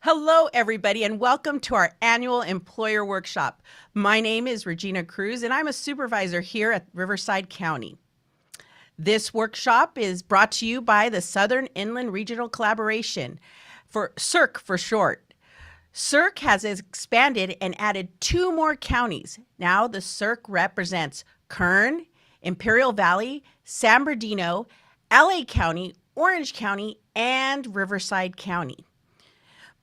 Hello, everybody, and welcome to our annual employer workshop. My name is Regina Cruz, and I'm a supervisor here at Riverside County. This workshop is brought to you by the Southern Inland Regional Collaboration, for SIRC for short. SIRC has expanded and added 2 more counties. Now the SIRC represents Kern, Imperial Valley, San Bernardino, LA County, Orange County, and Riverside County.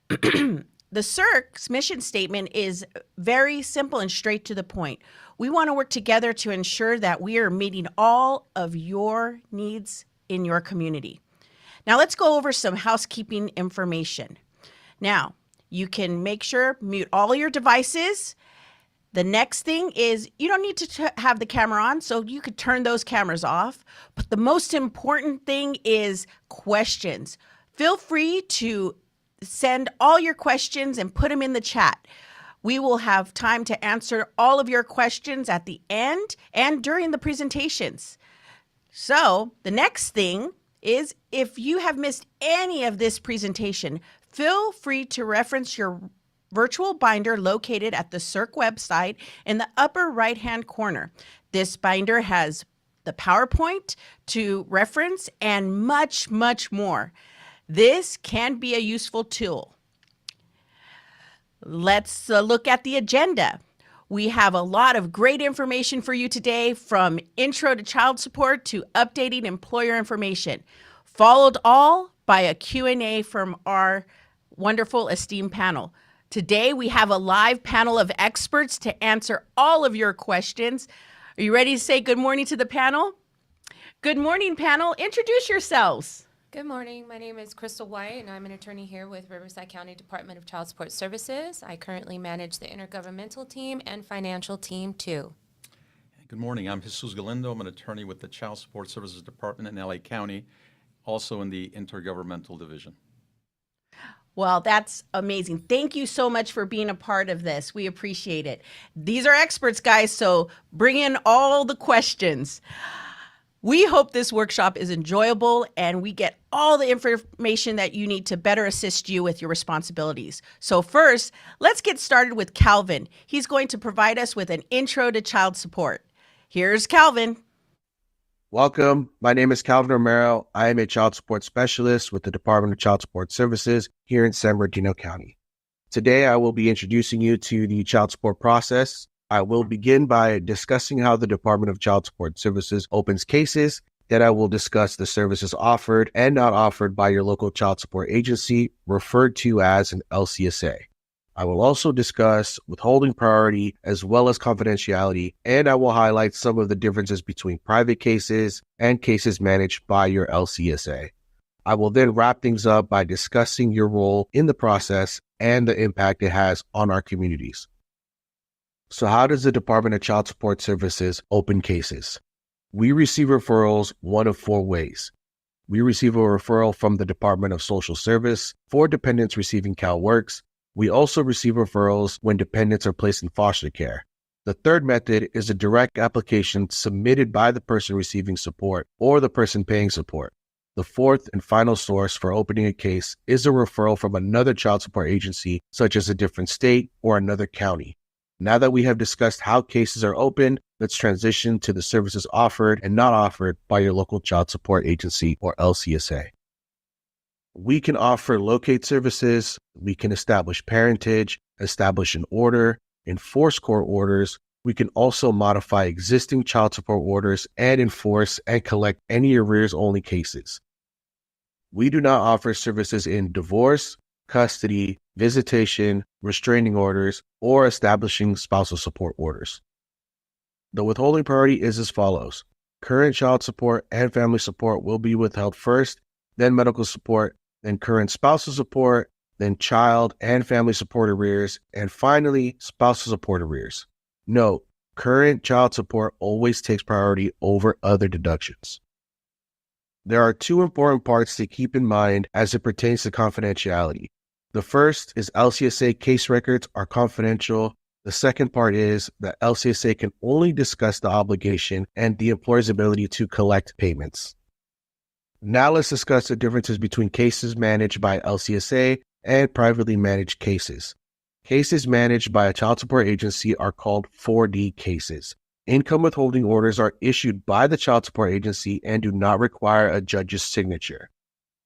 The SIRC's mission statement is very simple and straight to the point. We want to work together to ensure that we are meeting all of your needs in your community. Now let's go over some housekeeping information. Now, you can make sure mute all your devices. The next thing is you don't need to have the camera on, so you could turn those cameras off. But the most important thing is questions. Feel free to send all your questions and put them in the chat. We will have time to answer all of your questions at the end and during the presentations. So the next thing is, if you have missed any of this presentation, feel free to reference your virtual binder located at the SIRC website in the upper right-hand corner. This binder has the PowerPoint to reference and much, much more. This can be a useful tool. Let's look at the agenda. We have a lot of great information for you today, from intro to child support to updating employer information, followed all by a Q&A from our wonderful esteemed panel. Today, we have a live panel of experts to answer all of your questions. Are you ready to say good morning to the panel? Good morning, panel. Introduce yourselves. Good morning. My name is Crystal White, and I'm an attorney here with Riverside County Department of Child Support Services. I currently manage the intergovernmental team and financial team, too. Good morning. I'm Jesus Galindo. I'm an attorney with the Child Support Services Department in LA County, also in the intergovernmental division. Well, that's amazing. Thank you so much for being a part of this. We appreciate it. These are experts, guys, so bring in all the questions. We hope this workshop is enjoyable and we get all the information that you need to better assist you with your responsibilities. So first, let's get started with Calvin. He's going to provide us with an intro to child support. Here's Calvin. Welcome. My name is Calvin Romero. I am a child support specialist with the Department of Child Support Services here in San Bernardino County. Today, I will be introducing you to the child support process. I will begin by discussing how the Department of Child Support Services opens cases. Then I will discuss the services offered and not offered by your local child support agency, referred to as an LCSA. I will also discuss withholding priority as well as confidentiality, and I will highlight some of the differences between private cases and cases managed by your LCSA. I will then wrap things up by discussing your role in the process and the impact it has on our communities. So how does the Department of Child Support Services open cases? We receive referrals one of 4 ways. We receive a referral from the Department of Social Service for dependents receiving CalWORKs. We also receive referrals when dependents are placed in foster care. The third method is a direct application submitted by the person receiving support or the person paying support. The fourth and final source for opening a case is a referral from another child support agency, such as a different state or another county. Now that we have discussed how cases are opened, let's transition to the services offered and not offered by your local child support agency or LCSA. We can offer locate services, we can establish parentage, establish an order, enforce court orders. We can also modify existing child support orders and enforce and collect any arrears-only cases. We do not offer services in divorce, custody, visitation, restraining orders, or establishing spousal support orders. The withholding priority is as follows. Current child support and family support will be withheld first, then medical support, then current spousal support, then child and family support arrears, and finally spousal support arrears. Note, current child support always takes priority over other deductions. There are 2 important parts to keep in mind as it pertains to confidentiality. The first is LCSA case records are confidential. The second part is that LCSA can only discuss the obligation and the employer's ability to collect payments. Now let's discuss the differences between cases managed by LCSA and privately managed cases. Cases managed by a child support agency are called 4D cases. Income withholding orders are issued by the child support agency and do not require a judge's signature.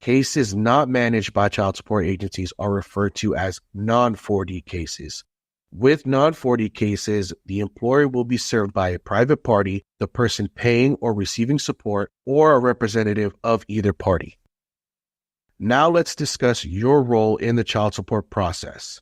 Cases not managed by child support agencies are referred to as non-4D cases. With non-4D cases, the employer will be served by a private party, the person paying or receiving support, or a representative of either party. Now let's discuss your role in the child support process.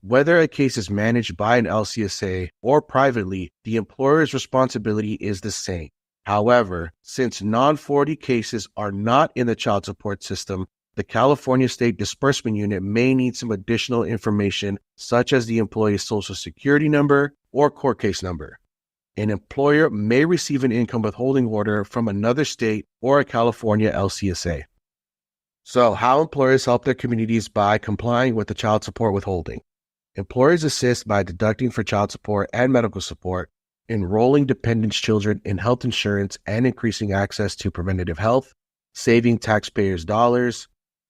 Whether a case is managed by an LCSA or privately, the employer's responsibility is the same. However, since non-4D cases are not in the child support system, the California State Disbursement Unit may need some additional information, such as the employee's Social Security number or court case number. An employer may receive an income withholding order from another state or a California LCSA. So, how employers help their communities by complying with the child support withholding? Employers assist by deducting for child support and medical support, enrolling dependent children in health insurance and increasing access to preventative health, saving taxpayers' dollars,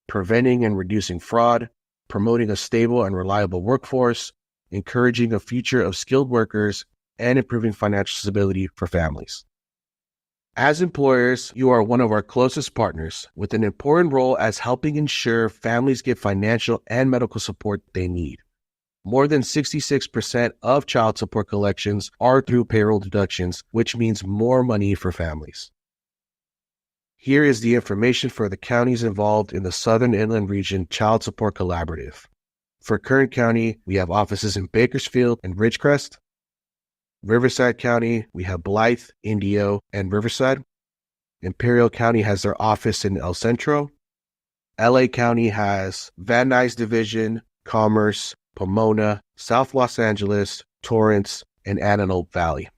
preventing and reducing fraud, promoting a stable and reliable workforce, encouraging a future of skilled workers, and improving financial stability for families. As employers, you are one of our closest partners with an important role as helping ensure families get financial and medical support they need. More than 66% of child support collections are through payroll deductions, which means more money for families. Here is the information for the counties involved in the Southern Inland Region Child Support Collaborative. For Kern County, we have offices in Bakersfield and Ridgecrest. Riverside County, we have Blythe, Indio, and Riverside. Imperial County has their office in El Centro. LA County has Van Nuys Division, Commerce, Pomona, South Los Angeles, Torrance, and Antelope Valley.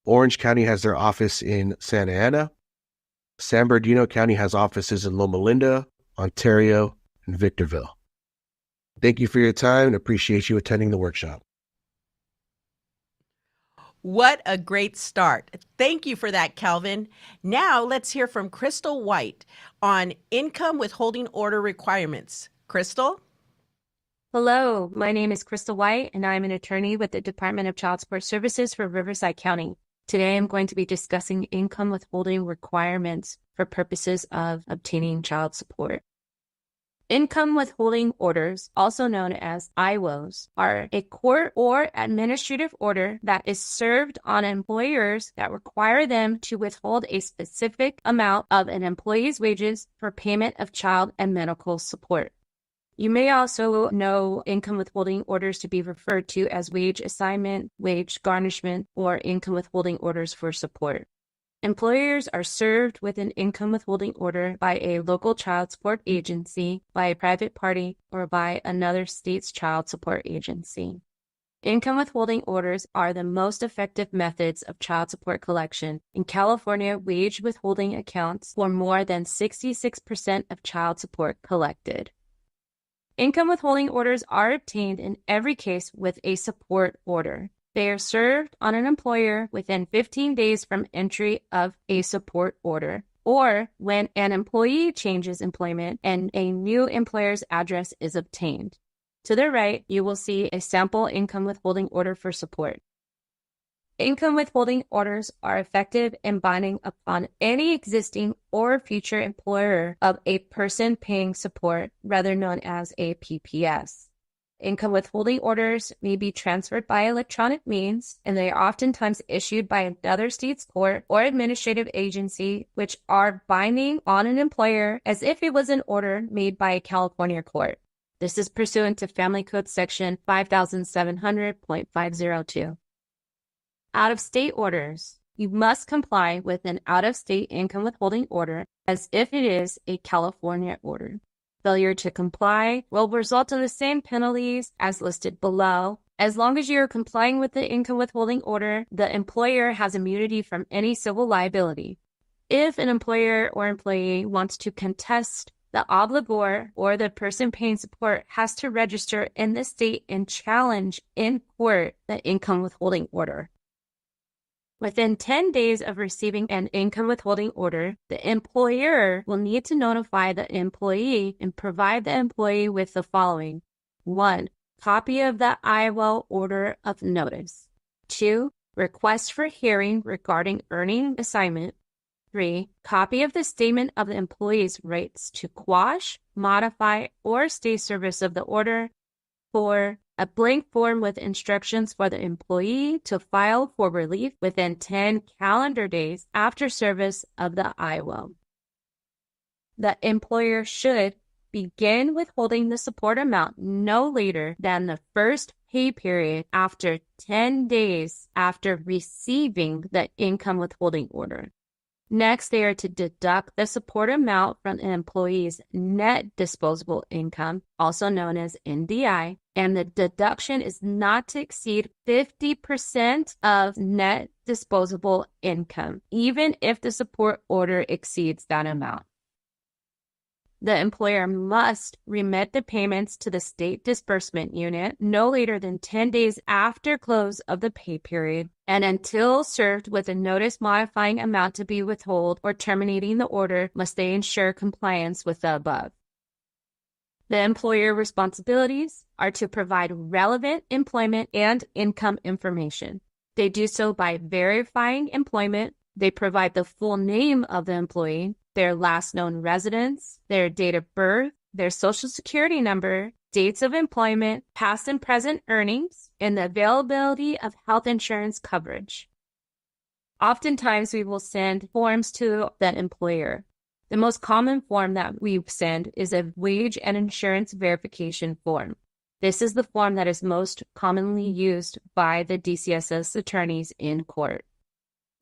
Orange County has their office in Santa Ana. San Bernardino County has offices in Loma Linda, Ontario, and Victorville. Thank you for your time and appreciate you attending the workshop. What a great start. Thank you for that, Calvin. Now let's hear from Crystal White on income withholding order requirements. Crystal? Hello, my name is Crystal White, and I'm an attorney with the Department of Child Support Services for Riverside County. Today, I'm going to be discussing income withholding requirements for purposes of obtaining child support. Income withholding orders, also known as IWOs, are a court or administrative order that is served on employers that require them to withhold a specific amount of an employee's wages for payment of child and medical support. You may also know income withholding orders to be referred to as wage assignment, wage garnishment, or income withholding orders for support. Employers are served with an income withholding order by a local child support agency, by a private party, or by another state's child support agency. Income withholding orders are the most effective methods of child support collection. In California, wage withholding accounts for more than 66% of child support collected. Income withholding orders are obtained in every case with a support order. They are served on an employer within 15 days from entry of a support order, or when an employee changes employment and a new employer's address is obtained. To the right, you will see a sample income withholding order for support. Income withholding orders are effective and binding upon any existing or future employer of a person paying support, rather known as a PPS. Income withholding orders may be transferred by electronic means, and they are oftentimes issued by another state's court or administrative agency, which are binding on an employer as if it was an order made by a California court. This is pursuant to Family Code Section 5700.502. Out-of-state orders. You must comply with an out-of-state income withholding order as if it is a California order. Failure to comply will result in the same penalties as listed below. As long as you are complying with the income withholding order, the employer has immunity from any civil liability. If an employer or employee wants to contest, the obligor or the person paying support has to register in the state and challenge in court the income withholding order. Within 10 days of receiving an income withholding order, the employer will need to notify the employee and provide the employee with the following. 1. Copy of the IWO order of notice. 2. Request for hearing regarding earning assignment. 3. Copy of the statement of the employee's rights to quash, modify, or stay service of the order. 4. A blank form with instructions for the employee to file for relief within 10 calendar days after service of the IWO. The employer should begin withholding the support amount no later than the first pay period after 10 days after receiving the income withholding order. Next, they are to deduct the support amount from the employee's net disposable income, also known as NDI, and the deduction is not to exceed 50% of net disposable income, even if the support order exceeds that amount. The employer must remit the payments to the state disbursement unit no later than 10 days after close of the pay period and until served with a notice modifying amount to be withheld or terminating the order must they ensure compliance with the above. The employer responsibilities are to provide relevant employment and income information. They do so by verifying employment. They provide the full name of the employee, their last known residence, their date of birth, their social security number, dates of employment, past and present earnings, and the availability of health insurance coverage. Oftentimes, we will send forms to the employer. The most common form that we send is a wage and insurance verification form. This is the form that is most commonly used by the DCSS attorneys in court.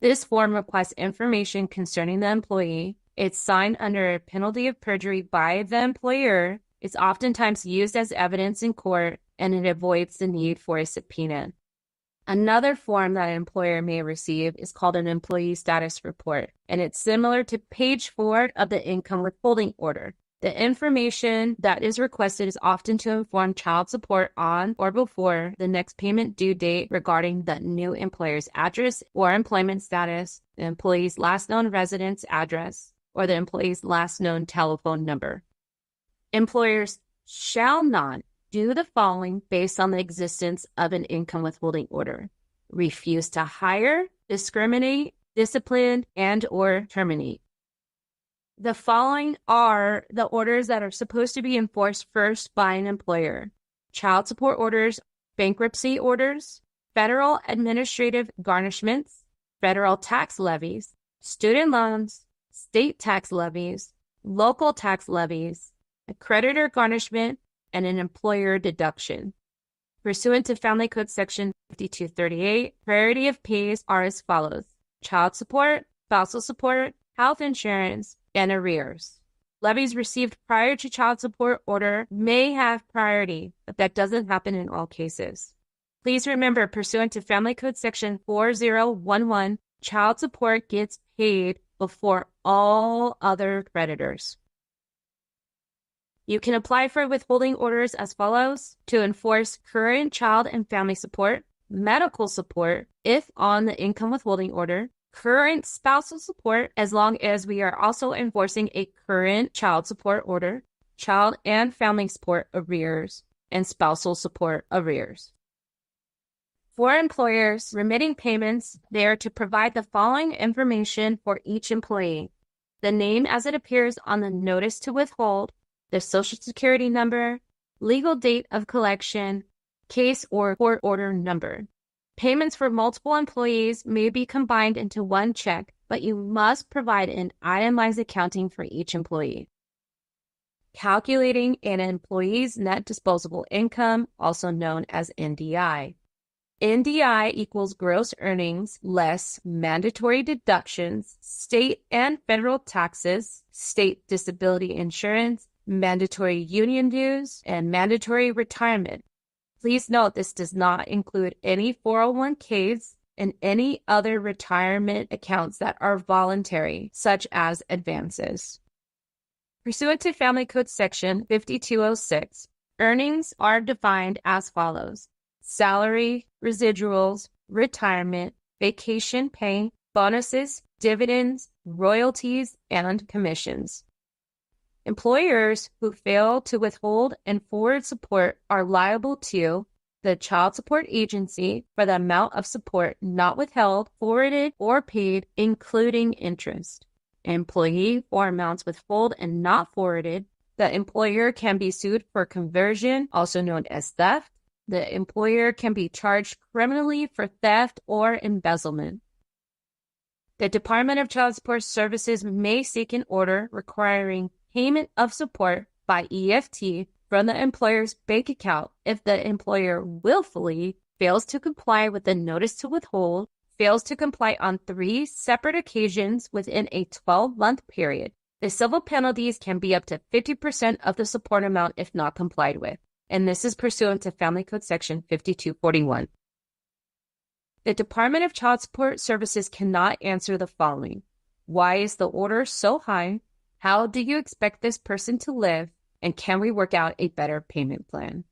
This form requests information concerning the employee. It's signed under a penalty of perjury by the employer. It's oftentimes used as evidence in court, and it avoids the need for a subpoena. Another form that an employer may receive is called an employee status report, and it's similar to page 4 of the income withholding order. The information that is requested is often to inform child support on or before the next payment due date regarding the new employer's address or employment status, the employee's last known residence address, or the employee's last known telephone number. Employers shall not do the following based on the existence of an income withholding order: refuse to hire, discriminate, discipline, and/or terminate. The following are the orders that are supposed to be enforced first by an employer: child support orders, bankruptcy orders, federal administrative garnishments, federal tax levies, student loans, state tax levies, local tax levies, a creditor garnishment, and an employer deduction. Pursuant to Family Code Section 5238, priority of pays are as follows: child support, spousal support, health insurance, and arrears. Levies received prior to child support order may have priority, but that doesn't happen in all cases. Please remember, pursuant to Family Code Section 4011, child support gets paid before all other creditors. You can apply for withholding orders as follows: to enforce current child and family support, medical support if on the income withholding order, current spousal support as long as we are also enforcing a current child support order, child and family support arrears, and spousal support arrears. For employers remitting payments, they are to provide the following information for each employee: the name as it appears on the notice to withhold, the social security number, legal date of collection, case or court order number. Payments for multiple employees may be combined into one check, but you must provide an itemized accounting for each employee. Calculating an employee's net disposable income, also known as NDI. NDI equals gross earnings less mandatory deductions, state and federal taxes, state disability insurance, mandatory union dues, and mandatory retirement. Please note this does not include any 401ks and any other retirement accounts that are voluntary, such as advances. Pursuant to Family Code Section 5206, earnings are defined as follows: salary, residuals, retirement, vacation pay, bonuses, dividends, royalties, and commissions. Employers who fail to withhold and forward support are liable to the child support agency for the amount of support not withheld, forwarded, or paid, including interest. Employee for amounts withheld and not forwarded, the employer can be sued for conversion, also known as theft. The employer can be charged criminally for theft or embezzlement. The Department of Child Support Services may seek an order requiring payment of support by EFT from the employer's bank account if the employer willfully fails to comply with the notice to withhold, fails to comply on 3 separate occasions within a 12-month period. The civil penalties can be up to 50% of the support amount if not complied with, and this is pursuant to Family Code Section 5241. The Department of Child Support Services cannot answer the following. Why is the order so high? How do you expect this person to live? And can we work out a better payment plan?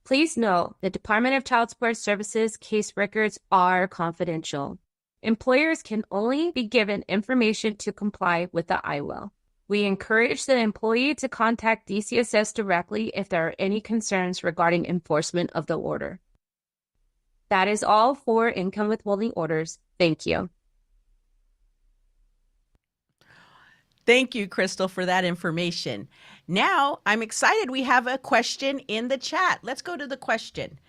Please note, the Department of Child Support Services case records are confidential. Employers can only be given information to comply with the IWIL. We encourage the employee to contact DCSS directly if there are any concerns regarding enforcement of the order. That is all for income withholding orders. Thank you. Thank you, Crystal, for that information. Now, I'm excited we have a question in the chat. Let's go to the question.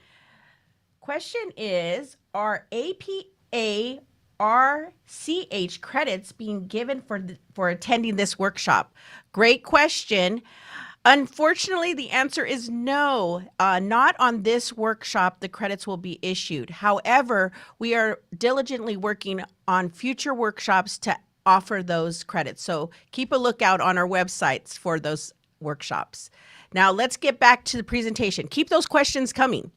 Question is, are APA RCH credits being given for attending this workshop? Great question. Unfortunately, the answer is no. Not on this workshop, the credits will be issued. However, we are diligently working on future workshops to offer those credits. So keep a lookout on our websites for those workshops. Now let's get back to the presentation. Keep those questions coming.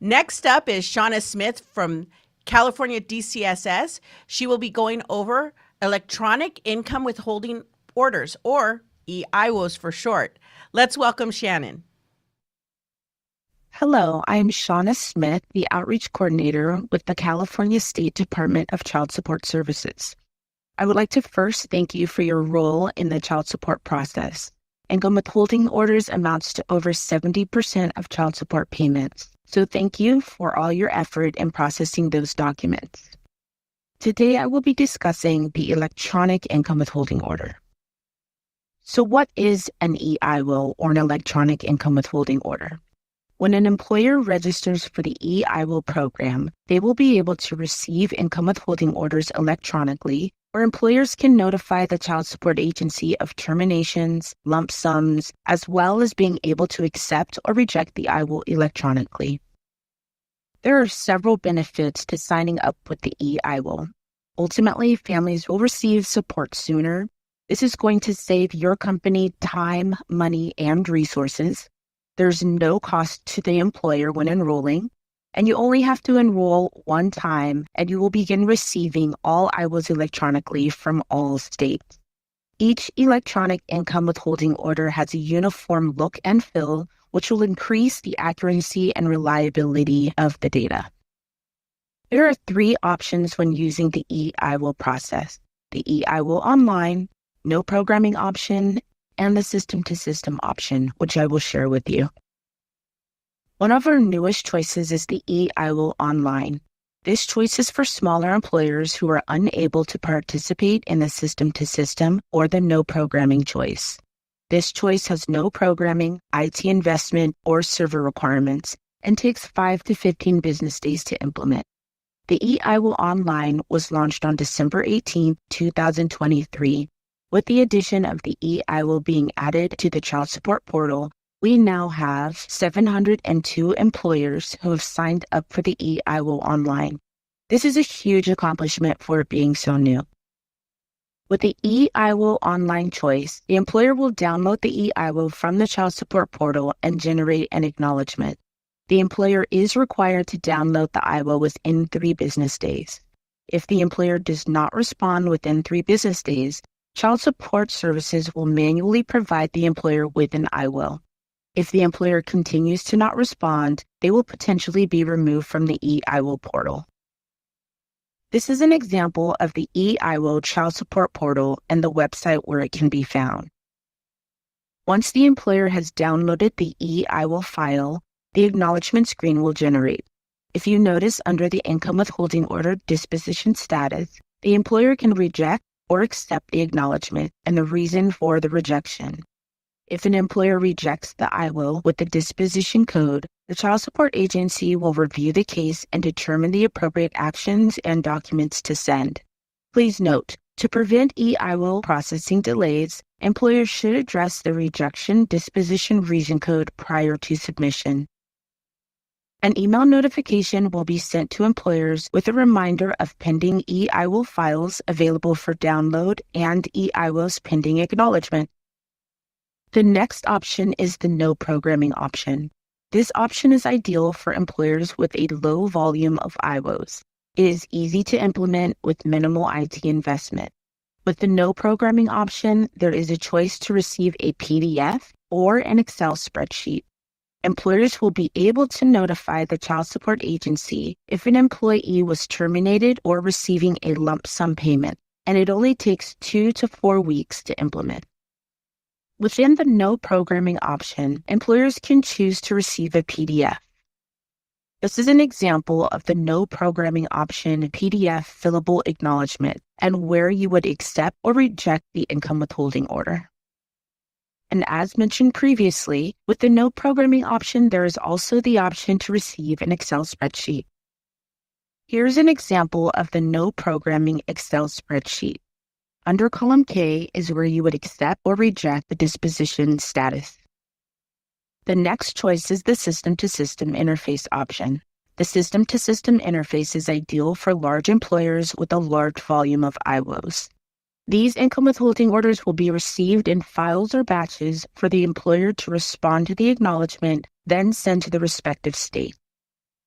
Next up is Shauna Smith from California DCSS. She will be going over electronic income withholding orders, or EIWOs for short. Let's welcome Shannon. Hello, I'm Shauna Smith, the Outreach Coordinator with the California State Department of Child Support Services. I would like to first thank you for your role in the child support process. Income withholding orders amounts to over 70% of child support payments. So thank you for all your effort in processing those documents. Today, I will be discussing the electronic income withholding order. So what is an EIWIL, or an electronic income withholding order? When an employer registers for the EIWIL program, they will be able to receive income withholding orders electronically, where employers can notify the child support agency of terminations, lump sums, as well as being able to accept or reject the EIWIL electronically. There are several benefits to signing up with the EIWIL. Ultimately, families will receive support sooner. This is going to save your company time, money, and resources. There's no cost to the employer when enrolling, and you only have to enroll one time, and you will begin receiving all EIWILs electronically from all states. Each electronic income withholding order has a uniform look and feel, which will increase the accuracy and reliability of the data. There are 3 options when using the EIWIL process: the EIWIL Online, no programming option, and the system-to-system option, which I will share with you. One of our newest choices is the EIWIL Online. This choice is for smaller employers who are unable to participate in the system-to-system or the no programming choice. This choice has no programming, IT investment, or server requirements, and takes 5 to 15 business days to implement. The EIWIL Online was launched on December 18, 2023. With the addition of the EIWIL being added to the child support portal, we now have 702 employers who have signed up for the EIWIL Online. This is a huge accomplishment for it being so new. With the EIWIL Online choice, the employer will download the EIWIL from the child support portal and generate an acknowledgement. The employer is required to download the EIWIL within 3 business days. If the employer does not respond within 3 business days, Child Support Services will manually provide the employer with an EIWIL. If the employer continues to not respond, they will potentially be removed from the EIWIL portal. This is an example of the eIWO child support portal and the website where it can be found. Once the employer has downloaded the eIWO file, the acknowledgement screen will generate. If you notice under the income withholding order disposition status, the employer can reject or accept the acknowledgement and the reason for the rejection. If an employer rejects the IWO with the disposition code, the child support agency will review the case and determine the appropriate actions and documents to send. Please note, to prevent eIWO processing delays, employers should address the rejection disposition reason code prior to submission. An email notification will be sent to employers with a reminder of pending eIWO files available for download and eIWO's pending acknowledgement. The next option is the no programming option. This option is ideal for employers with a low volume of IWOs. It is easy to implement with minimal IT investment. With the no programming option, there is a choice to receive a PDF or an Excel spreadsheet. Employers will be able to notify the child support agency if an employee was terminated or receiving a lump sum payment, and it only takes 2 to 4 weeks to implement. Within the no programming option, employers can choose to receive a PDF. This is an example of the no programming option PDF fillable acknowledgement and where you would accept or reject the income withholding order. And as mentioned previously, with the no programming option, there is also the option to receive an Excel spreadsheet. Here's an example of the no programming Excel spreadsheet. Under column K is where you would accept or reject the disposition status. The next choice is the system-to-system interface option. The system-to-system interface is ideal for large employers with a large volume of IWOs. These income withholding orders will be received in files or batches for the employer to respond to the acknowledgement, then send to the respective state.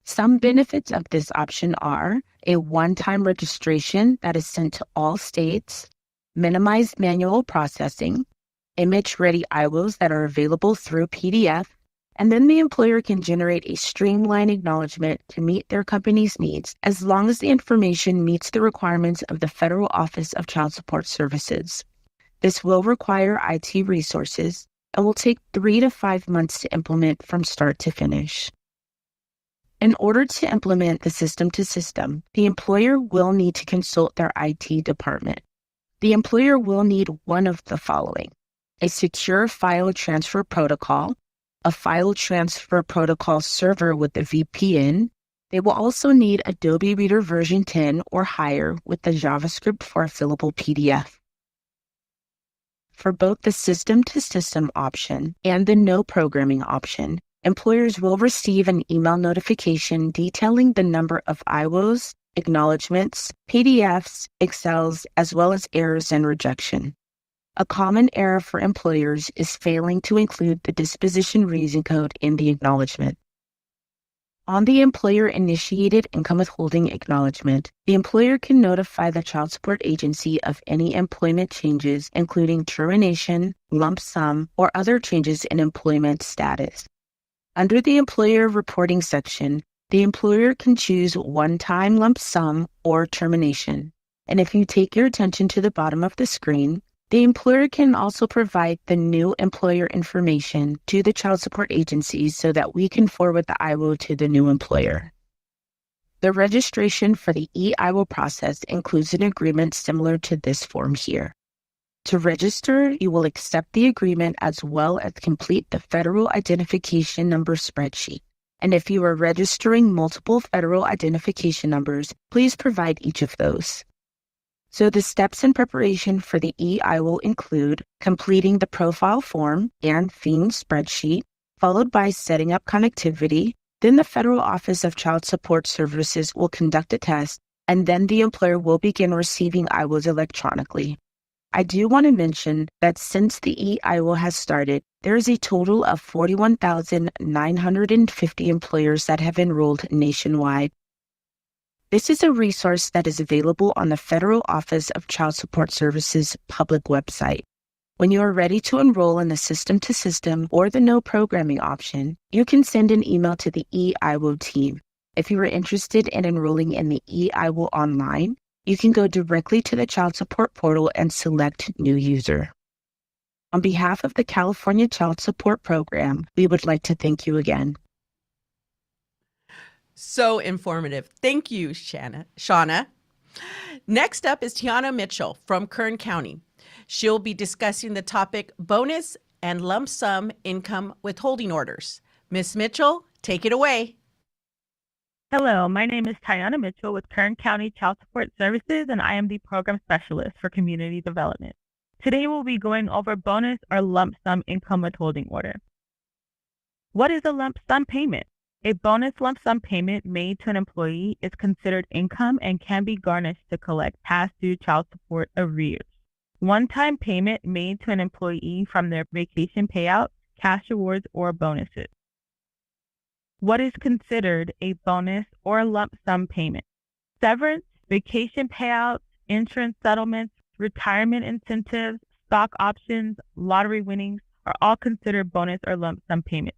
Some benefits of this option are a one-time registration that is sent to all states, minimized manual processing, image-ready IWOs that are available through PDF, and then the employer can generate a streamlined acknowledgement to meet their company's needs as long as the information meets the requirements of the Federal Office of Child Support Services. This will require IT resources and will take 3 to 5 months to implement from start to finish. In order to implement the system-to-system, the employer will need to consult their IT department. The employer will need one of the following: a secure file transfer protocol, a file transfer protocol server with a VPN. They will also need Adobe Reader version 10 or higher with the JavaScript for a fillable PDF. For both the system-to-system option and the no programming option, employers will receive an email notification detailing the number of IWOs, acknowledgements, PDFs, Excels, as well as errors and rejection. A common error for employers is failing to include the disposition reason code in the acknowledgement. On the employer-initiated income withholding acknowledgement, the employer can notify the child support agency of any employment changes, including termination, lump sum, or other changes in employment status. Under the employer reporting section, the employer can choose one-time lump sum or termination. And if you take your attention to the bottom of the screen, the employer can also provide the new employer information to the child support agencies so that we can forward the IWO to the new employer. The registration for the eIWO process includes an agreement similar to this form here. To register, you will accept the agreement as well as complete the Federal Identification Number spreadsheet. And if you are registering multiple federal identification numbers, please provide each of those. So the steps in preparation for the eIWO include completing the profile form and theme spreadsheet, followed by setting up connectivity. Then the Federal Office of Child Support Services will conduct a test, and then the employer will begin receiving IWOs electronically. I do want to mention that since the eIWO has started, there is a total of 41,950 employers that have enrolled nationwide. This is a resource that is available on the Federal Office of Child Support Services public website. When you are ready to enroll in the system-to-system or the no programming option, you can send an email to the eIWO team. If you are interested in enrolling in the eIWIL online, you can go directly to the Child Support portal and select New User. On behalf of the California Child Support Program, we would like to thank you again. So informative. Thank you, Shauna. Next up is Tiana Mitchell from Kern County. She'll be discussing the topic bonus and lump sum income withholding orders. Ms. Mitchell, take it away. Hello, my name is Tiana Mitchell with Kern County Child Support Services, and I am the Program Specialist for Community Development. Today we'll be going over bonus or lump sum income withholding order. What is a lump sum payment? A bonus lump sum payment made to an employee is considered income and can be garnished to collect past due child support arrears. One-time payment made to an employee from their vacation payout, cash awards, or bonuses. What is considered a bonus or lump sum payment? Severance, vacation payouts, insurance settlements, retirement incentives, stock options, lottery winnings are all considered bonus or lump sum payments,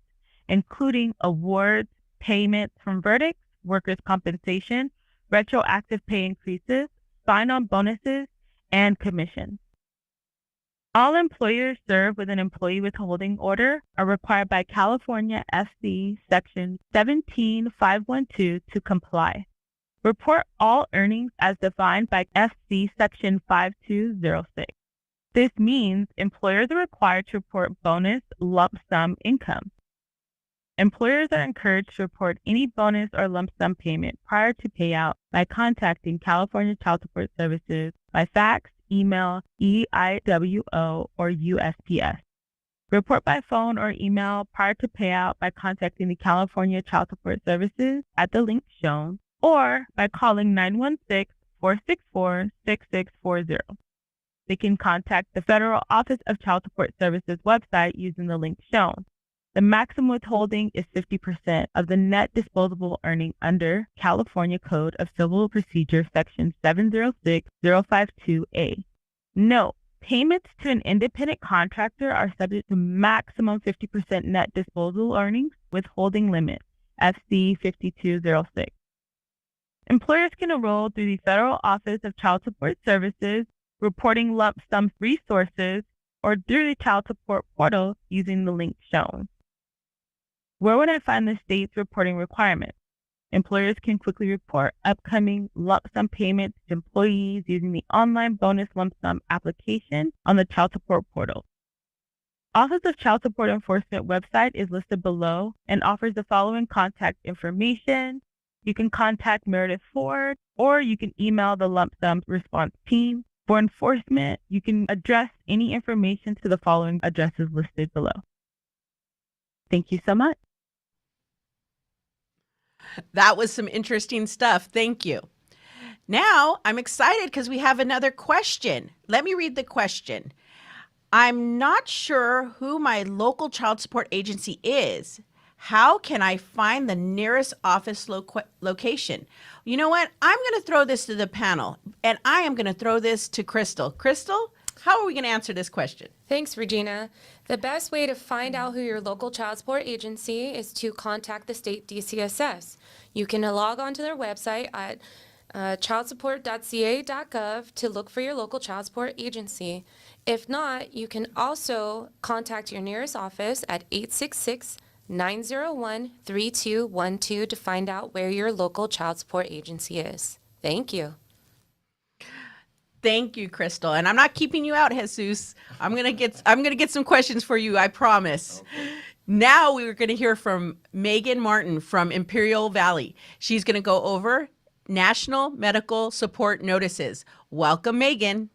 including awards, payments from verdicts, workers' compensation, retroactive pay increases, sign-on bonuses, and commissions. All employers served with an employee withholding order are required by California SC Section 17512 to comply. Report all earnings as defined by SC Section 5206. This means employers are required to report bonus lump sum income. Employers are encouraged to report any bonus or lump sum payment prior to payout by contacting California Child Support Services by fax, email, EIWO, or USPS. Report by phone or email prior to payout by contacting the California Child Support Services at the link shown, or by calling 916-464-6640. They can contact the Federal Office of Child Support Services website using the link shown. The maximum withholding is 50% of the net disposable earning under California Code of Civil Procedure Section 706052A. Note, payments to an independent contractor are subject to maximum 50% net disposable earnings withholding limit, FC 5206. Employers can enroll through the Federal Office of Child Support Services, reporting lump sum resources, or through the Child Support portal using the link shown. Where would I find the state's reporting requirements? Employers can quickly report upcoming lump sum payments to employees using the online bonus lump sum application on the Child Support portal. Office of Child Support Enforcement website is listed below and offers the following contact information. You can contact Meredith Ford, or you can email the lump sum response team. For enforcement, you can address any information to the following addresses listed below. Thank you so much. That was some interesting stuff. Thank you. Now, I'm excited because we have another question. Let me read the question. I'm not sure who my local child support agency is. How can I find the nearest office location? You know what? I'm going to throw this to the panel, and I am going to throw this to Crystal. Crystal, how are we going to answer this question? Thanks, Regina. The best way to find out who your local child support agency is to contact the state DCSS. You can log on to their website at childsupport.ca.gov to look for your local child support agency. If not, you can also contact your nearest office at 866-901-3212 to find out where your local child support agency is. Thank you. Thank you, Crystal. And I'm not keeping you out, Jesus. I'm gonna get some questions for you, I promise. Okay. Now we're gonna hear from Megan Martin from Imperial Valley. She's gonna go over National Medical Support Notices. Welcome, Megan.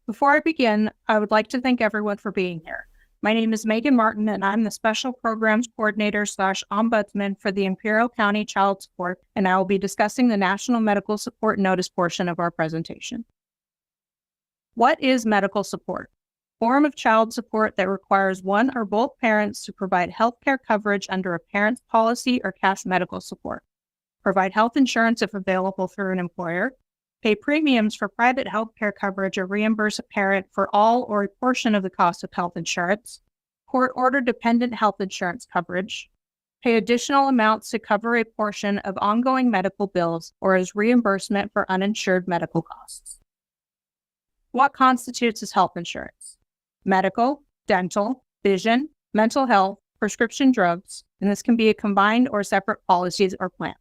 Before I begin, I would like to thank everyone for being here. My name is Megan Martin, and I'm the Special Programs Coordinator / Ombudsman for the Imperial County Child Support, and I will be discussing the National Medical Support Notice portion of our presentation. What is medical support? Form of child support that requires one or both parents to provide health care coverage under a parent's policy or cash medical support, provide health insurance if available through an employer, pay premiums for private health care coverage or reimburse a parent for all or a portion of the cost of health insurance, court-ordered dependent health insurance coverage, pay additional amounts to cover a portion of ongoing medical bills or as reimbursement for uninsured medical costs. What constitutes as health insurance? Medical, dental, vision, mental health, prescription drugs, and this can be a combined or separate policies or plans.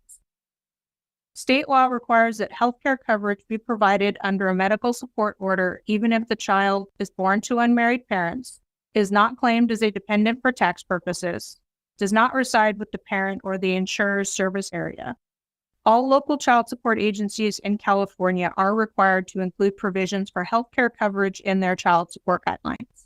State law requires that healthcare coverage be provided under a medical support order even if the child is born to unmarried parents, is not claimed as a dependent for tax purposes, does not reside with the parent or the insurer's service area. All local child support agencies in California are required to include provisions for healthcare coverage in their child support guidelines.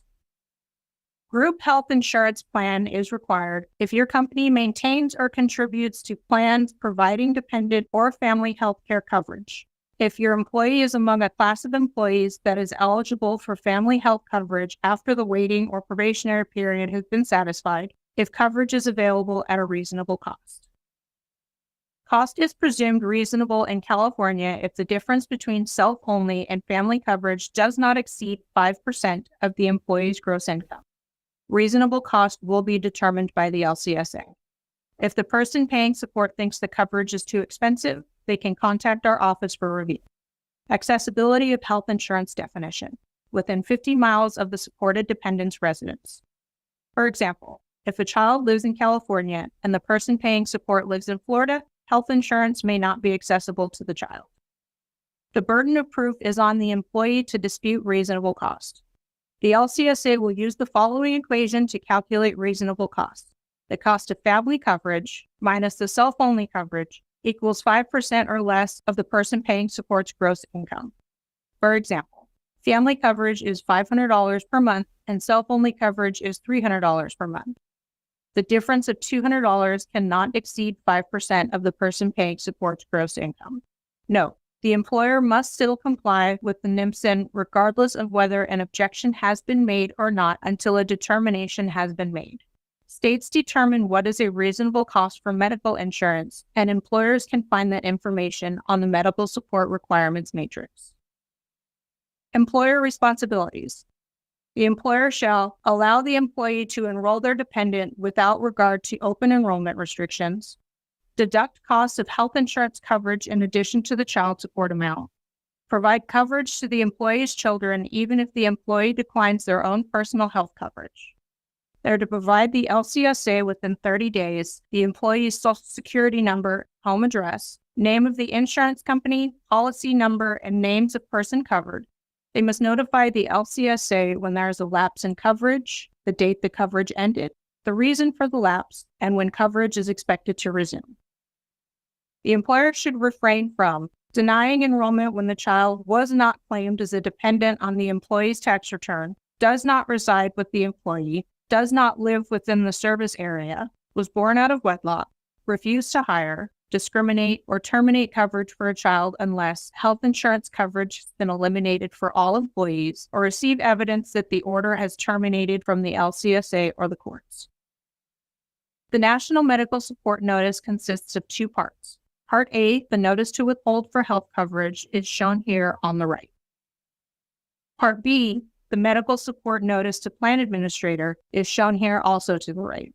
Group health insurance plan is required if your company maintains or contributes to plans providing dependent or family health care coverage. If your employee is among a class of employees that is eligible for family health coverage after the waiting or probationary period has been satisfied, if coverage is available at a reasonable cost. Cost is presumed reasonable in California if the difference between self-only and family coverage does not exceed 5% of the employee's gross income. Reasonable cost will be determined by the LCSA. If the person paying support thinks the coverage is too expensive, they can contact our office for review. Accessibility of health insurance definition within 50 miles of the supported dependent's residence. For example, if a child lives in California and the person paying support lives in Florida, health insurance may not be accessible to the child. The burden of proof is on the employee to dispute reasonable cost. The LCSA will use the following equation to calculate reasonable cost. The cost of family coverage minus the self-only coverage equals 5% or less of the person paying support's gross income. For example, family coverage is $500 per month and self-only coverage is $300 per month. The difference of $200 cannot exceed 5% of the person paying support's gross income. Note, the employer must still comply with the NIMSIN regardless of whether an objection has been made or not until a determination has been made. States determine what is a reasonable cost for medical insurance, and employers can find that information on the medical support requirements matrix. Employer responsibilities. The employer shall allow the employee to enroll their dependent without regard to open enrollment restrictions, deduct costs of health insurance coverage in addition to the child support amount, provide coverage to the employee's children even if the employee declines their own personal health coverage. They're to provide the LCSA within 30 days, the employee's social security number, home address, name of the insurance company, policy number, and names of person covered. They must notify the LCSA when there is a lapse in coverage, the date the coverage ended, the reason for the lapse, and when coverage is expected to resume. The employer should refrain from denying enrollment when the child was not claimed as a dependent on the employee's tax return, does not reside with the employee, does not live within the service area, was born out of wedlock, refused to hire, discriminate, or terminate coverage for a child unless health insurance coverage has been eliminated for all employees, or receive evidence that the order has terminated from the LCSA or the courts. The National Medical Support Notice consists of two parts. Part A, the notice to withhold for health coverage, is shown here on the right. Part B, the medical support notice to plan administrator, is shown here also to the right.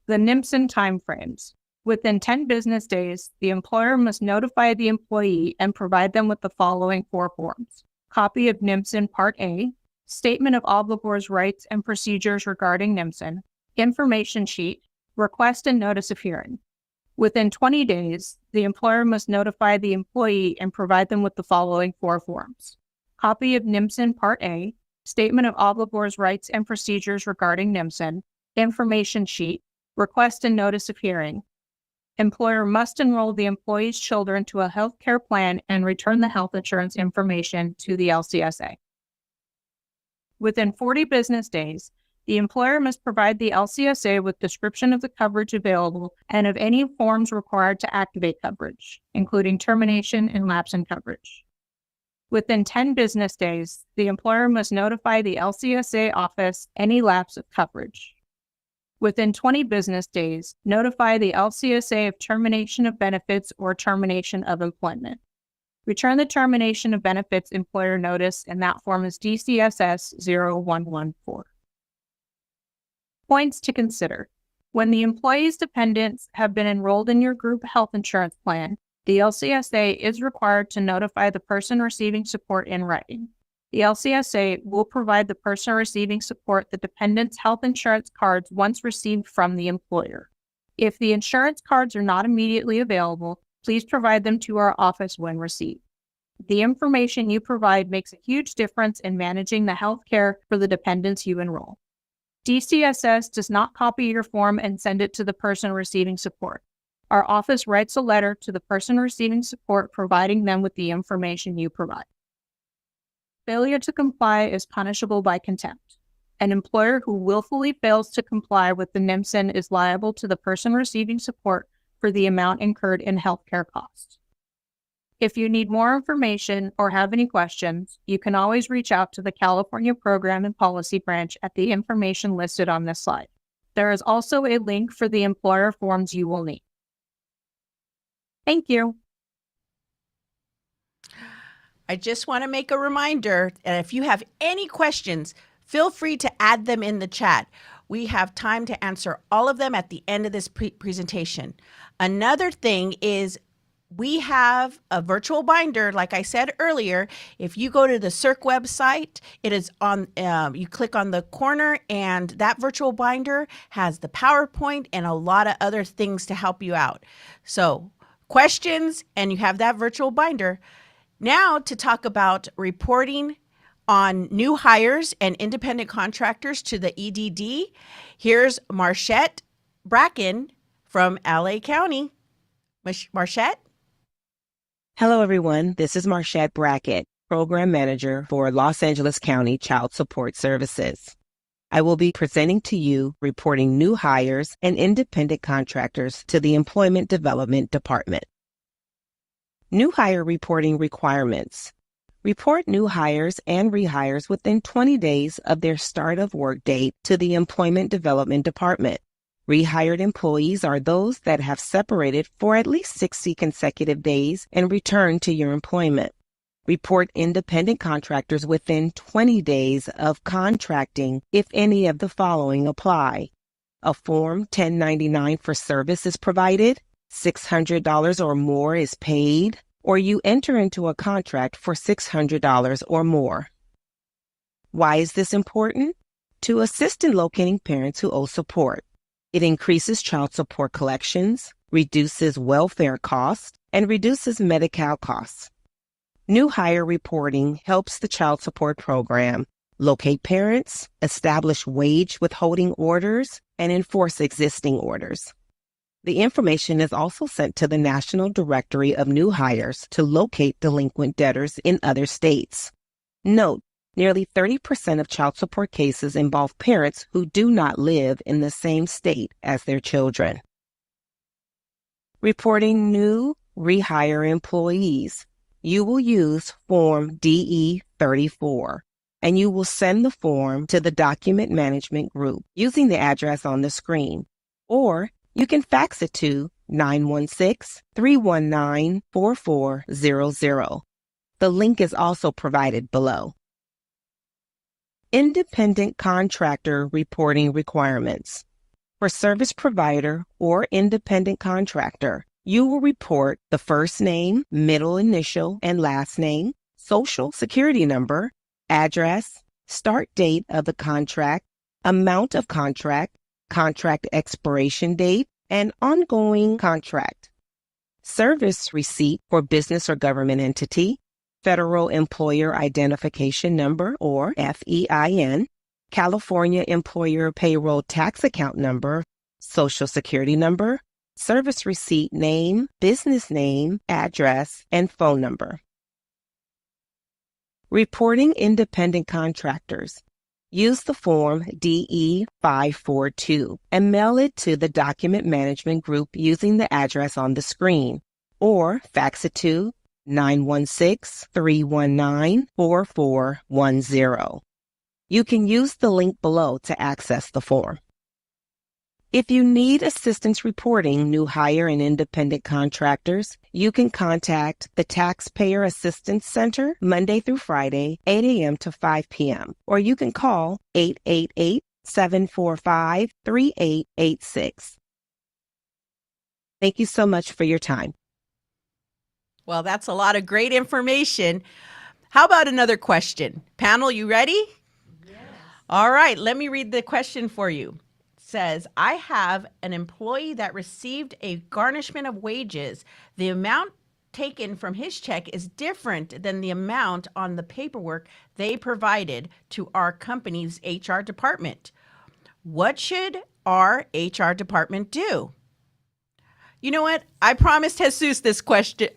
The NIMSIN timeframes. Within 10 business days, the employer must notify the employee and provide them with the following 4 forms. Copy of NIMSIN Part A, Statement of Obligor's rights and procedures regarding NIMSIN, information sheet, request and notice of hearing. Within 20 days, the employer must notify the employee and provide them with the following 4 forms. Copy of NIMSIN Part A, Statement of Obligor's rights and procedures regarding NIMSIN, information sheet, request and notice of hearing. Employer must enroll the employee's children to a health care plan and return the health insurance information to the LCSA. Within 40 business days, the employer must provide the LCSA with description of the coverage available and of any forms required to activate coverage, including termination and lapse in coverage. Within 10 business days, the employer must notify the LCSA office any lapse of coverage. Within 20 business days, notify the LCSA of termination of benefits or termination of employment. Return the termination of benefits employer notice, and that form is DCSS 0114. Points to consider. When the employee's dependents have been enrolled in your group health insurance plan, the LCSA is required to notify the person receiving support in writing. The LCSA will provide the person receiving support the dependent's health insurance cards once received from the employer. If the insurance cards are not immediately available, please provide them to our office when received. The information you provide makes a huge difference in managing the health care for the dependents you enroll. DCSS does not copy your form and send it to the person receiving support. Our office writes a letter to the person receiving support providing them with the information you provide. Failure to comply is punishable by contempt. An employer who willfully fails to comply with the NIMSIN is liable to the person receiving support for the amount incurred in healthcare costs. If you need more information or have any questions, you can always reach out to the California Program and Policy Branch at the information listed on this slide. There is also a link for the employer forms you will need. Thank you. I just want to make a reminder, and if you have any questions, feel free to add them in the chat. We have time to answer all of them at the end of this presentation. Another thing is we have a virtual binder, like I said earlier. If you go to the SIRC website, it is on, you click on the corner, and that virtual binder has the PowerPoint and a lot of other things to help you out. So questions, and you have that virtual binder. Now to talk about reporting on new hires and independent contractors to the EDD, here's Marchette Bracken from LA County. Marchette? Hello, everyone. This is Marchette Brackett, Program Manager for Los Angeles County Child Support Services. I will be presenting to you reporting new hires and independent contractors to the Employment Development Department. New hire reporting requirements. Report new hires and rehires within 20 days of their start of work date to the Employment Development Department. Rehired employees are those that have separated for at least 60 consecutive days and returned to your employment. Report independent contractors within 20 days of contracting if any of the following apply. A Form 1099 for service is provided, $600 or more is paid, or you enter into a contract for $600 or more. Why is this important? To assist in locating parents who owe support. It increases child support collections, reduces welfare costs, and reduces Medi-Cal costs. New hire reporting helps the child support program locate parents, establish wage withholding orders, and enforce existing orders. The information is also sent to the National Directory of New Hires to locate delinquent debtors in other states. Note, nearly 30% of child support cases involve parents who do not live in the same state as their children. Reporting new rehire employees. You will use Form DE-34, and you will send the form to the Document Management Group using the address on the screen, or you can fax it to 916-319-4400. The link is also provided below. Independent contractor reporting requirements. For service provider or independent contractor, you will report the first name, middle initial, and last name, social security number, address, start date of the contract, amount of contract, contract expiration date, and ongoing contract. Service receipt for business or government entity, Federal Employer Identification Number or FEIN, California Employer Payroll Tax Account Number, Social Security Number, service receipt name, business name, address, and phone number. Reporting independent contractors. Use the form DE-542 and mail it to the Document Management Group using the address on the screen, or fax it to 916-319-4410. You can use the link below to access the form. If you need assistance reporting new hire and independent contractors, you can contact the Taxpayer Assistance Center Monday through Friday, 8 a.m. to 5 p.m., or you can call 888-745-3886. Thank you so much for your time. Well, that's a lot of great information. How about another question? Panel, you ready? Yes. All right, let me read the question for you. It says, I have an employee that received a garnishment of wages. The amount taken from his check is different than the amount on the paperwork they provided to our company's HR department. What should our HR department do? You know what? I promised Jesus this question.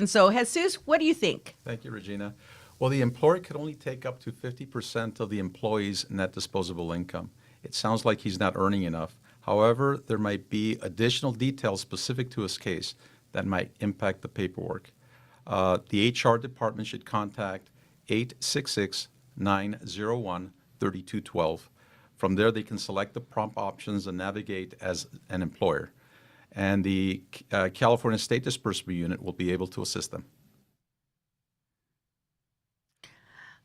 So, Jesus, what do you think? Thank you, Regina. Well, the employer could only take up to 50% of the employee's net disposable income. It sounds like he's not earning enough. However, there might be additional details specific to his case that might impact the paperwork. The HR department should contact 866-901-3212. From there, they can select the prompt options and navigate as an employer. And the California State Disbursement Unit will be able to assist them.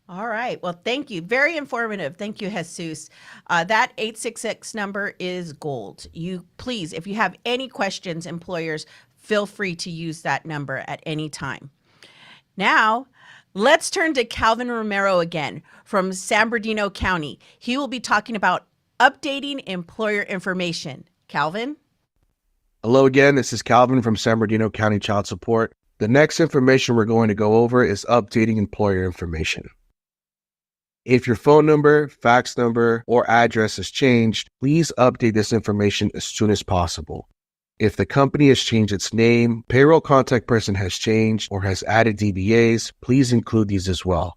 All right. Well, thank you. Very informative. Thank you, Jesus. That 866 number is gold. You please, if you have any questions, employers, feel free to use that number at any time. Now, let's turn to Calvin Romero again from San Bernardino County. He will be talking about updating employer information. Calvin? Hello again, this is Calvin from San Bernardino County Child Support. The next information we're going to go over is updating employer information. If your phone number, fax number, or address has changed, please update this information as soon as possible. If the company has changed its name, payroll contact person has changed, or has added DBAs, please include these as well.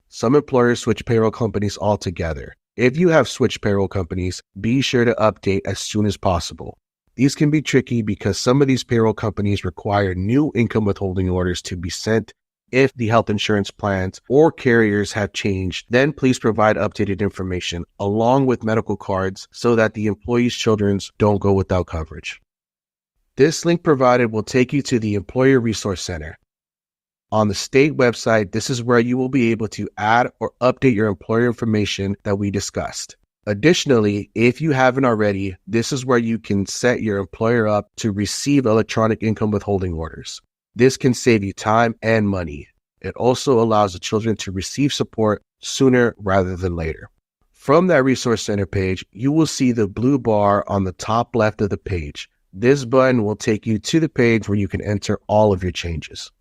Some employers switch payroll companies altogether. If you have switched payroll companies, be sure to update as soon as possible. These can be tricky because some of these payroll companies require new income withholding orders to be sent. If the health insurance plans or carriers have changed, then please provide updated information along with medical cards so that the employee's children don't go without coverage. This link provided will take you to the Employer Resource Center. On the state website, this is where you will be able to add or update your employer information that we discussed. Additionally, if you haven't already, this is where you can set your employer up to receive electronic income withholding orders. This can save you time and money. It also allows the children to receive support sooner rather than later. From that Resource Center page, you will see the blue bar on the top left of the page. This button will take you to the page where you can enter all of your changes.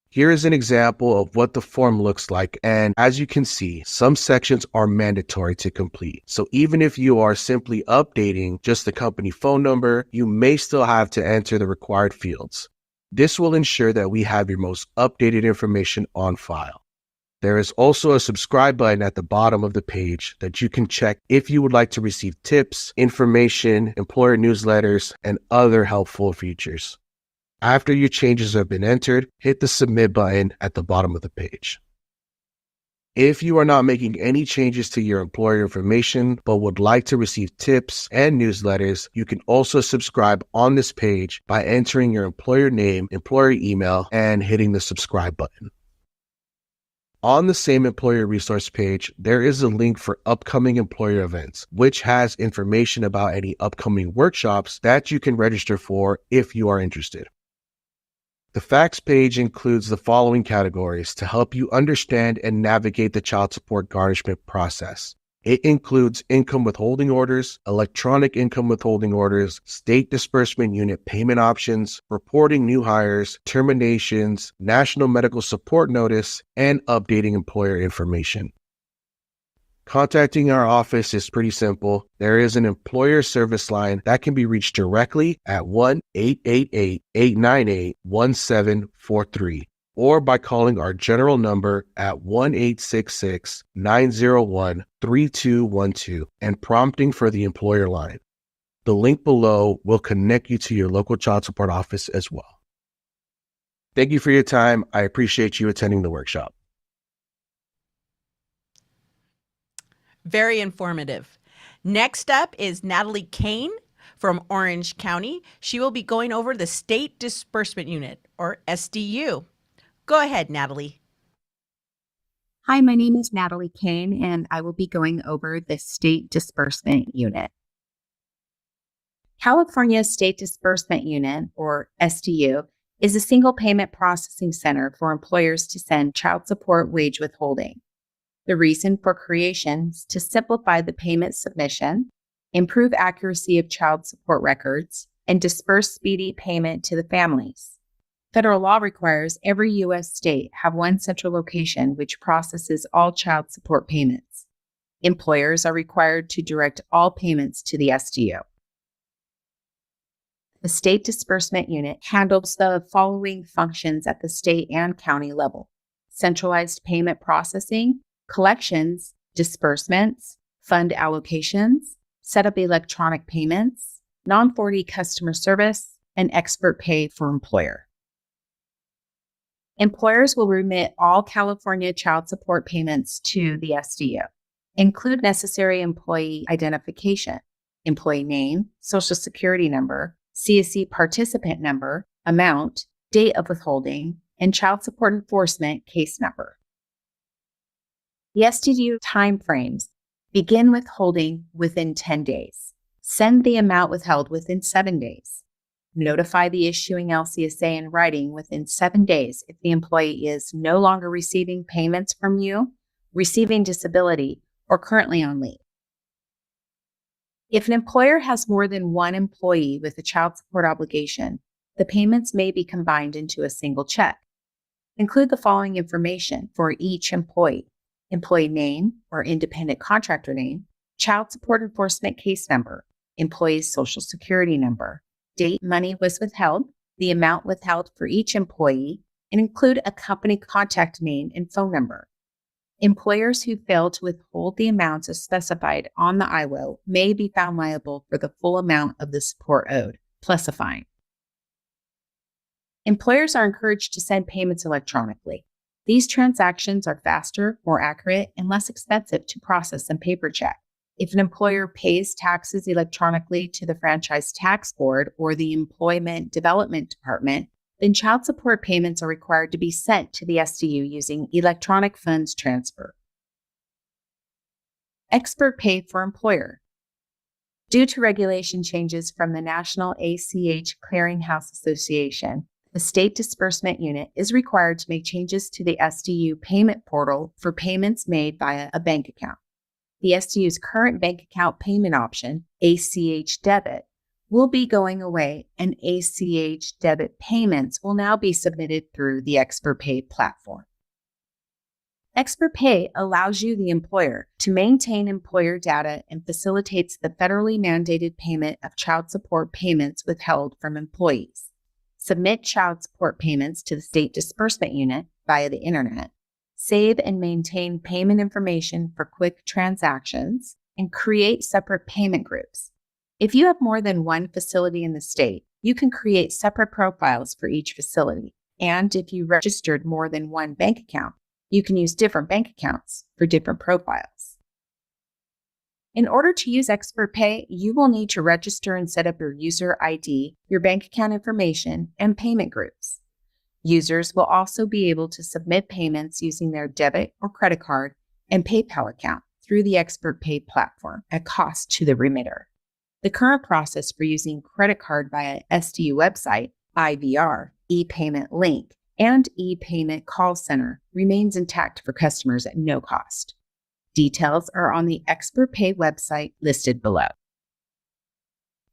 Here is an example of what the form looks like, and as you can see, some sections are mandatory to complete. So even if you are simply updating just the company phone number, you may still have to enter the required fields. This will ensure that we have your most updated information on file. There is also a subscribe button at the bottom of the page that you can check if you would like to receive tips, information, employer newsletters, and other helpful features. After your changes have been entered, hit the submit button at the bottom of the page. If you are not making any changes to your employer information but would like to receive tips and newsletters, you can also subscribe on this page by entering your employer name, employer email, and hitting the subscribe button. On the same employer resource page, there is a link for upcoming employer events, which has information about any upcoming workshops that you can register for if you are interested. The facts page includes the following categories to help you understand and navigate the child support garnishment process. It includes income withholding orders, electronic income withholding orders, state disbursement unit payment options, reporting new hires, terminations, national medical support notice, and updating employer information. Contacting our office is pretty simple. There is an employer service line that can be reached directly at 1-888-898-1743 or by calling our general number at 1-866-901-3212 and prompting for the employer line. The link below will connect you to your local child support office as well. Thank you for your time. I appreciate you attending the workshop. Very informative. Next up is Natalie Kane from Orange County. She will be going over the State Disbursement Unit, or SDU. Go ahead, Natalie. Hi, my name is Natalie Kane, and I will be going over the State Disbursement Unit. California State Disbursement Unit, or SDU, is a single payment processing center for employers to send child support wage withholding. The reason for creation is to simplify the payment submission, improve accuracy of child support records, and disperse speedy payment to the families. Federal law requires every U.S. state have one central location which processes all child support payments. Employers are required to direct all payments to the SDU. The State Disbursement Unit handles the following functions at the state and county level: centralized payment processing, collections, disbursements, fund allocations, set up electronic payments, non-40 customer service, and expert pay for employer. Employers will remit all California child support payments to the SDU. Include necessary employee identification, employee name, social security number, CSE participant number, amount, date of withholding, and child support enforcement case number. The SDU timeframes: begin withholding within 10 days. Send the amount withheld within 7 days. Notify the issuing LCSA in writing within 7 days if the employee is no longer receiving payments from you, receiving disability, or currently on leave. If an employer has more than one employee with a child support obligation, the payments may be combined into a single check. Include the following information for each employee: employee name or independent contractor name, child support enforcement case number, employee's social security number, date money was withheld, the amount withheld for each employee, and include a company contact name and phone number. Employers who fail to withhold the amounts as specified on the IWO may be found liable for the full amount of the support owed, plus a fine. Employers are encouraged to send payments electronically. These transactions are faster, more accurate, and less expensive to process than paper check. If an employer pays taxes electronically to the Franchise Tax Board or the Employment Development Department, then child support payments are required to be sent to the SDU using electronic funds transfer. Expert pay for employer. Due to regulation changes from the National ACH Clearinghouse Association, the State Disbursement Unit is required to make changes to the SDU payment portal for payments made via a bank account. The SDU's current bank account payment option, ACH debit, will be going away, and ACH debit payments will now be submitted through the Expert Pay platform. Expert Pay allows you, the employer, to maintain employer data and facilitates the federally mandated payment of child support payments withheld from employees. Submit child support payments to the State Disbursement Unit via the internet. Save and maintain payment information for quick transactions, and create separate payment groups. If you have more than one facility in the state, you can create separate profiles for each facility. And if you registered more than one bank account, you can use different bank accounts for different profiles. In order to use Expert Pay, you will need to register and set up your user ID, your bank account information, and payment groups. Users will also be able to submit payments using their debit or credit card and PayPal account through the Expert Pay platform at cost to the remitter. The current process for using credit card via SDU website, IVR, e-payment link, and e-payment call center remains intact for customers at no cost. Details are on the Expert Pay website listed below.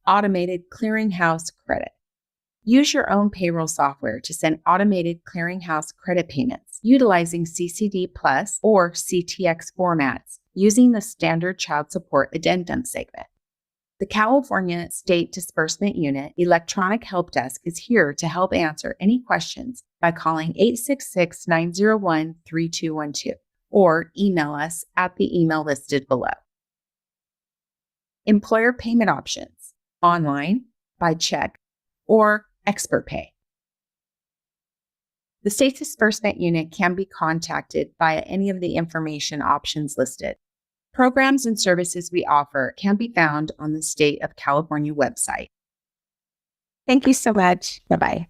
Automated Clearinghouse Credit. Use your own payroll software to send automated clearinghouse credit payments utilizing CCD Plus or CTX formats using the standard child support addendum segment. The California State Disbursement Unit Electronic Help Desk is here to help answer any questions by calling 866-901-3212 or email us at the email listed below. Employer payment options: online, by check, or Expert Pay. The State Disbursement Unit can be contacted via any of the information options listed. Programs and services we offer can be found on the State of California website. Thank you so much. Bye-bye.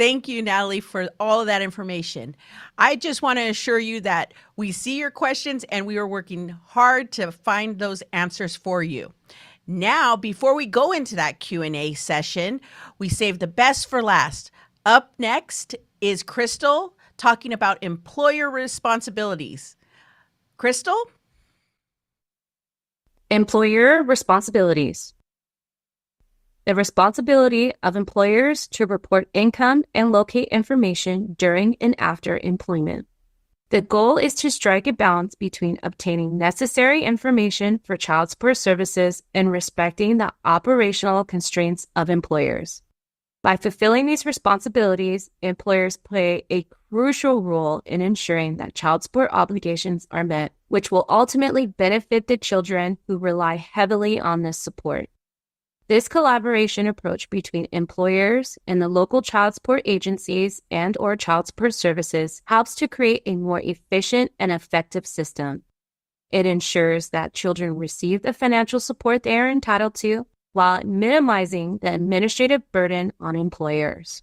Thank you, Natalie, for all of that information. I just want to assure you that we see your questions and we are working hard to find those answers for you. Now, before we go into that Q&A session, we saved the best for last. Up next is Crystal talking about employer responsibilities. Crystal? Employer responsibilities. The responsibility of employers to report income and locate information during and after employment. The goal is to strike a balance between obtaining necessary information for child support services and respecting the operational constraints of employers. By fulfilling these responsibilities, employers play a crucial role in ensuring that child support obligations are met, which will ultimately benefit the children who rely heavily on this support. This collaboration approach between employers and the local child support agencies and/or child support services helps to create a more efficient and effective system. It ensures that children receive the financial support they are entitled to while minimizing the administrative burden on employers.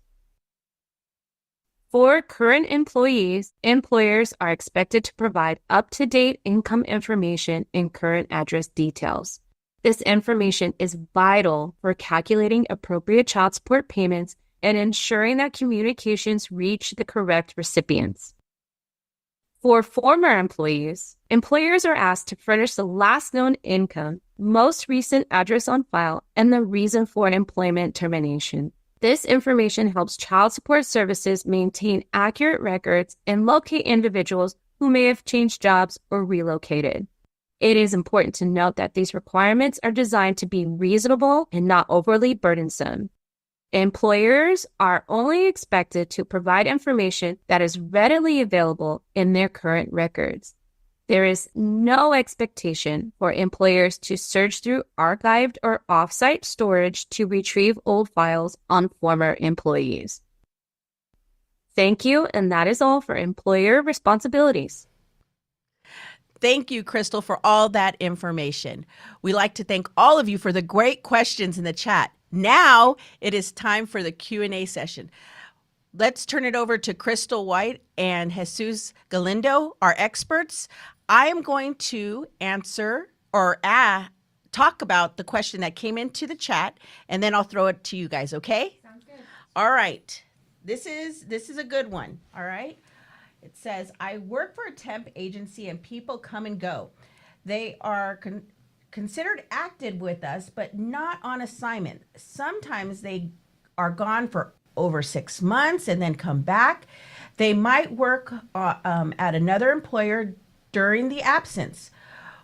For current employees, employers are expected to provide up-to-date income information and current address details. This information is vital for calculating appropriate child support payments and ensuring that communications reach the correct recipients. For former employees, employers are asked to furnish the last known income, most recent address on file, and the reason for an employment termination. This information helps child support services maintain accurate records and locate individuals who may have changed jobs or relocated. It is important to note that these requirements are designed to be reasonable and not overly burdensome. Employers are only expected to provide information that is readily available in their current records. There is no expectation for employers to search through archived or off-site storage to retrieve old files on former employees. Thank you, and that is all for employer responsibilities. Thank you, Crystal, for all that information. We'd like to thank all of you for the great questions in the chat. Now it is time for the Q&A session. Let's turn it over to Crystal White and Jesus Galindo, our experts. I am going to answer or talk about the question that came into the chat, and then I'll throw it to you guys, okay? Sounds good. All right. This is a good one, all right? It says, I work for a temp agency and people come and go. They are considered active with us, but not on assignment. Sometimes they are gone for over 6 months and then come back. They might work at another employer during the absence.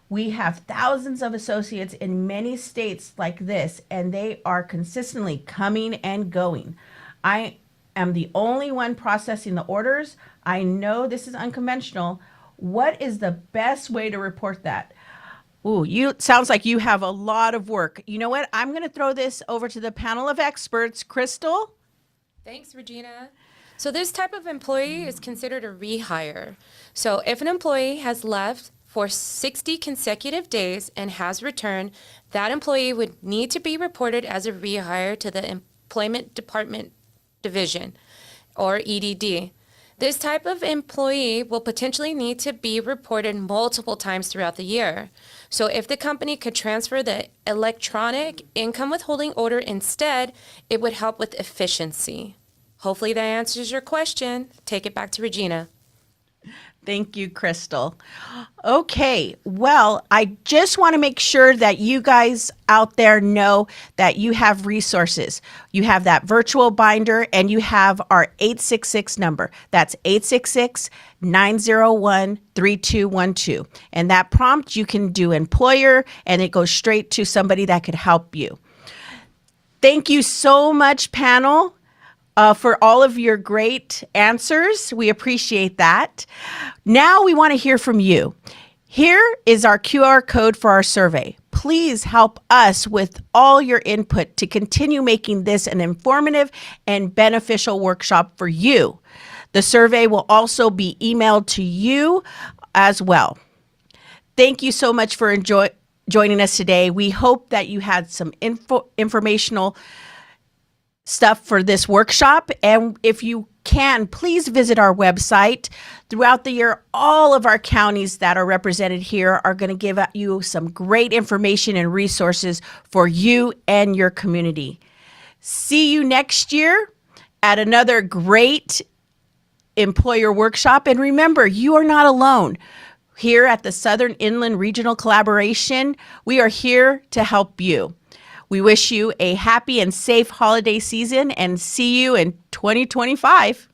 We have thousands of associates in many states like this, and they are consistently coming and going. I am the only one processing the orders. I know this is unconventional. What is the best way to report that? Ooh, sounds like you have a lot of work. You know what? I'm going to throw this over to the panel of experts. Crystal? Thanks, Regina. So this type of employee is considered a rehire. So if an employee has left for 60 consecutive days and has returned, that employee would need to be reported as a rehire to the Employment Department Division, or EDD. This type of employee will potentially need to be reported multiple times throughout the year. So if the company could transfer the electronic income withholding order instead, it would help with efficiency. Hopefully that answers your question. Take it back to Regina. Thank you, Crystal. Okay, well, I just want to make sure that you guys out there know that you have resources. You have that virtual binder and you have our 866 number. That's 866-901-3212. And that prompt, you can do employer and it goes straight to somebody that could help you. Thank you so much, panel. For all of your great answers. We appreciate that. Now we want to hear from you. Here is our QR code for our survey. Please help us with all your input to continue making this an informative and beneficial workshop for you. The survey will also be emailed to you as well. Thank you so much for joining us today. We hope that you had some informational stuff for this workshop. And if you can, please visit our website. Throughout the year, all of our counties that are represented here are going to give you some great information and resources for you and your community. See you next year at another great employer workshop. And remember, you are not alone. Here at the Southern Inland Regional Collaboration, we are here to help you. We wish you a happy and safe holiday season and see you in 2025.